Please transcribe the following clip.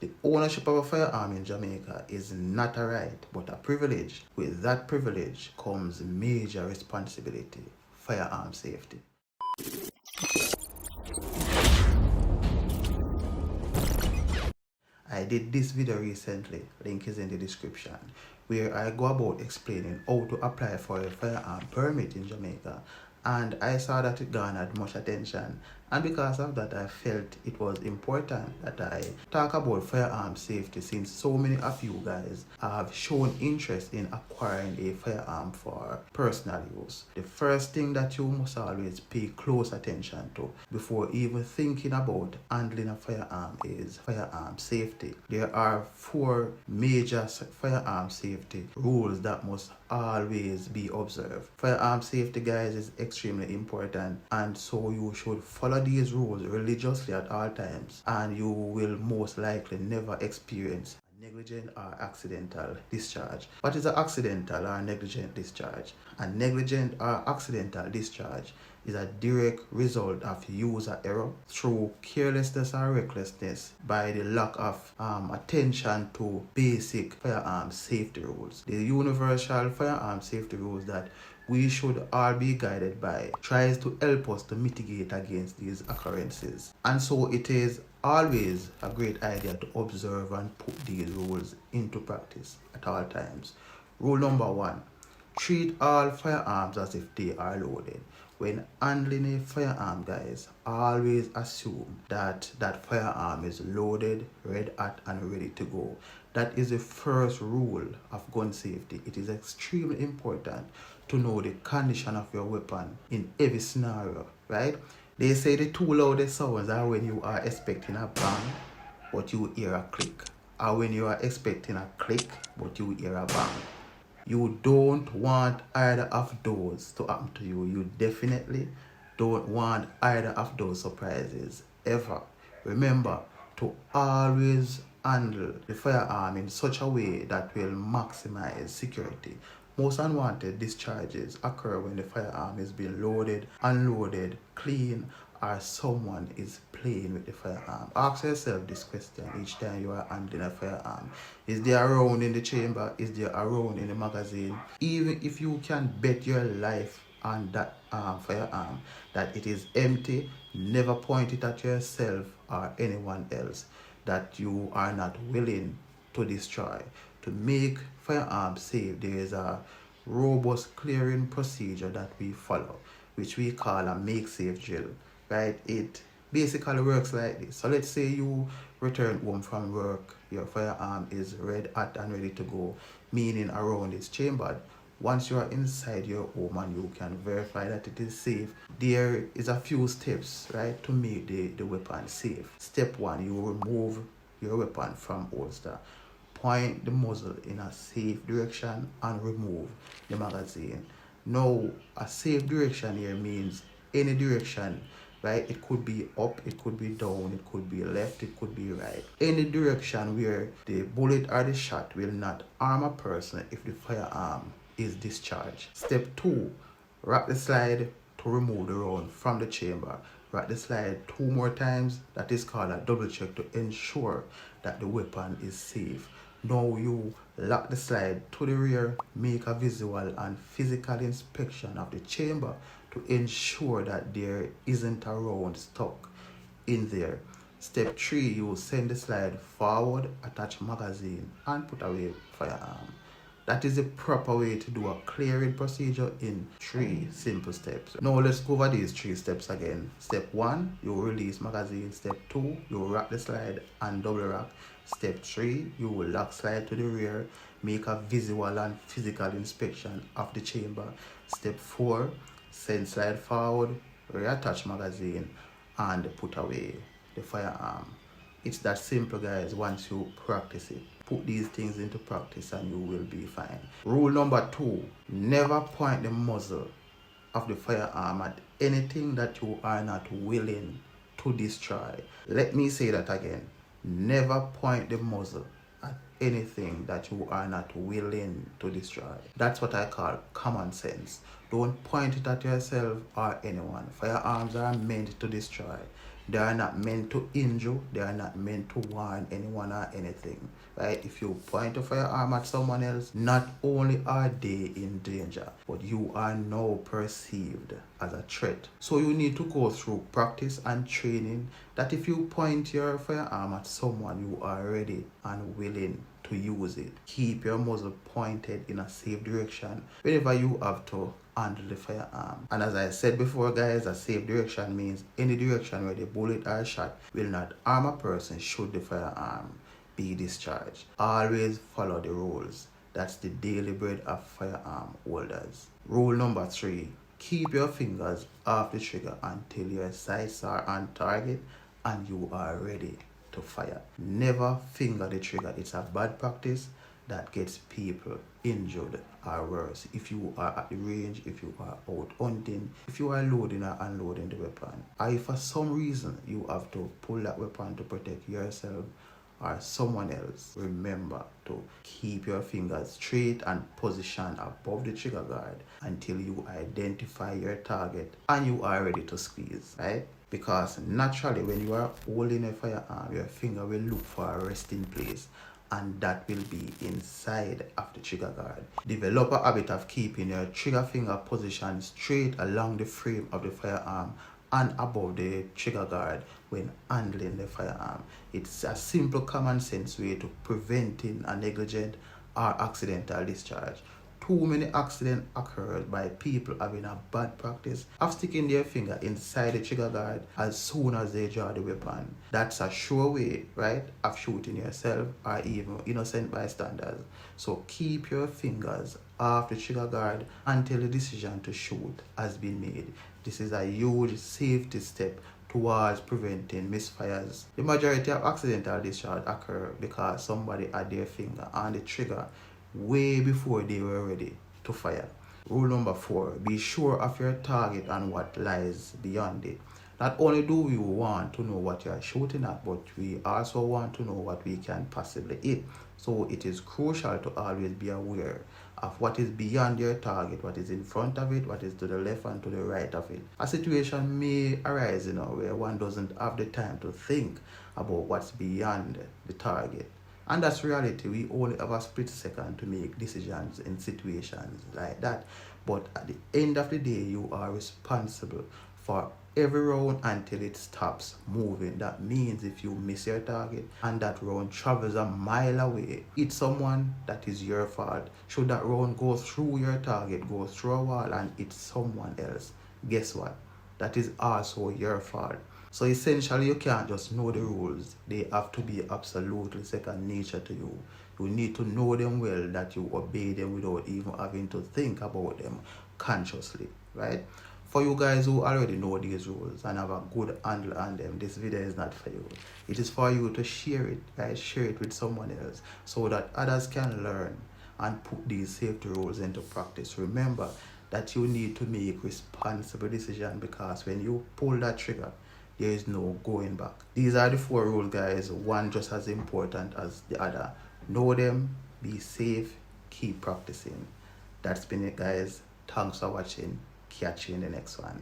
The ownership of a firearm in Jamaica is not a right, but a privilege. With that privilege comes major responsibility: firearm safety. I did this video recently, link is in the description, where I go about explaining how to apply for a firearm permit in Jamaica, and I saw that it garnered much attention, and because of that I felt it was important that I talk about firearm safety, since so many of you guys have shown interest in acquiring a firearm for personal use. The first thing that you must always pay close attention to before even thinking about handling a firearm is firearm safety. There are 4 major firearm safety rules that must always be observed. Firearm safety, guys, is extremely important, and so you should follow these rules religiously at all times, and you will most likely never experience negligent or accidental discharge. What is an accidental or negligent discharge? A negligent or accidental discharge is a direct result of user error through carelessness or recklessness by the lack of attention to basic firearm safety rules. The Universal Firearm Safety Rules that we should all be guided by tries to help us to mitigate against these occurrences. And so it is always a great idea to observe and put these rules into practice at all times. Rule number 1. Treat all firearms as if they are loaded. When handling a firearm, guys, always assume that that firearm is loaded, red hot, and ready to go. That is the first rule of gun safety. It is extremely important to know the condition of your weapon in every scenario, right? They say the 2 loudest sounds are when you are expecting a bang, but you hear a click, or when you are expecting a click, but you hear a bang. You don't want either of those to happen to you. You definitely don't want either of those surprises ever. Remember to always handle the firearm in such a way that will maximize security. Most unwanted discharges occur when the firearm is being loaded, unloaded, clean, or someone is playing with the firearm. Ask yourself this question each time you are handling a firearm. Is there a round in the chamber? Is there a round in the magazine? Even if you can bet your life on that firearm that it is empty, never point it at yourself or anyone else that you are not willing to destroy. To make firearms safe, there is a robust clearing procedure that we follow, which we call a make safe drill. Right? It basically works like this. So let's say you return home from work, your firearm is red hot and ready to go, meaning around its chambered. Once you are inside your home and you can verify that it is safe, there is a few steps, right, to make the weapon safe. Step 1, you remove your weapon from holster. Point the muzzle in a safe direction and remove the magazine. Now, a safe direction here means any direction, right? It could be up, it could be down, it could be left, it could be right. Any direction where the bullet or the shot will not harm a person if the firearm is discharged. Step 2, wrap the slide to remove the round from the chamber. Wrap the slide 2 more times. That is called a double check to ensure that the weapon is safe. Now you lock the slide to the rear, make a visual and physical inspection of the chamber to ensure that there isn't a round stuck in there. Step 3, you send the slide forward, attach magazine, and put away firearm. That is the proper way to do a clearing procedure in 3 simple steps. Now let's go over these 3 steps again. Step 1, you release magazine. Step 2, you wrap the slide and double wrap. Step 3, you will lock slide to the rear, make a visual and physical inspection of the chamber. Step 4, send slide forward, reattach magazine, and put away the firearm. It's that simple, guys. Once you practice it, put these things into practice and you will be fine. Rule number 2, never point the muzzle of the firearm at anything that you are not willing to destroy. Let me say that again. Never point the muzzle at anything that you are not willing to destroy. That's what I call common sense. Don't point it at yourself or anyone. Firearms are meant to destroy. They are not meant to injure. They are not meant to warn anyone or anything. Right? If you point a firearm at someone else, not only are they in danger, but you are now perceived as a threat. So you need to go through practice and training that if you point your firearm at someone, you are ready and willing to use it. Keep your muzzle pointed in a safe direction whenever you have to handle the firearm. And as I said before, guys, a safe direction means any direction where the bullet or shot will not harm a person should the firearm be discharged. Always follow the rules. That's the daily bread of firearm holders. Rule number 3. Keep your fingers off the trigger until your sights are on target and you are ready to fire. Never finger the trigger. It's a bad practice that gets people injured or worse. If you are at the range, if you are out hunting, if you are loading or unloading the weapon, or if for some reason you have to pull that weapon to protect yourself or someone else, remember to keep your fingers straight and positioned above the trigger guard until you identify your target and you are ready to squeeze, right? Because naturally when you are holding a firearm, your finger will look for a resting place, and that will be inside of the trigger guard. Develop a habit of keeping your trigger finger positioned straight along the frame of the firearm and above the trigger guard when handling the firearm. It's a simple common sense way to preventing a negligent or accidental discharge. Too many accidents occur by people having a bad practice of sticking their finger inside the trigger guard as soon as they draw the weapon. That's a sure way, right, of shooting yourself or even innocent bystanders. So keep your fingers off the trigger guard until the decision to shoot has been made. This is a huge safety step towards preventing misfires. The majority of accidental discharge occur because somebody had their finger on the trigger way before they were ready to fire. Rule number 4, be sure of your target and what lies beyond it. Not only do we want to know what you are shooting at, but we also want to know what we can possibly hit. So it is crucial to always be aware of what is beyond your target, what is in front of it, what is to the left and to the right of it. A situation may arise, where one doesn't have the time to think about what's beyond the target. And that's reality. We only have a split second to make decisions in situations like that. But at the end of the day, you are responsible for every round until it stops moving. That means if you miss your target and that round travels a mile away, it's someone, that is your fault. Should that round go through your target, go through a wall and it's someone else, guess what? That is also your fault. So essentially, you can't just know the rules. They have to be absolutely second nature to you. You need to know them well, that you obey them without even having to think about them consciously, right? For you guys who already know these rules and have a good handle on them, this video is not for you. It is for you to share it, right? Share it with someone else so that others can learn and put these safety rules into practice. Remember that you need to make responsible decisions, because when you pull that trigger, there is no going back. These are the 4 rules, guys. One just as important as the other. Know them, be safe, keep practicing. That's been it, guys. Thanks for watching. Catch you in the next one.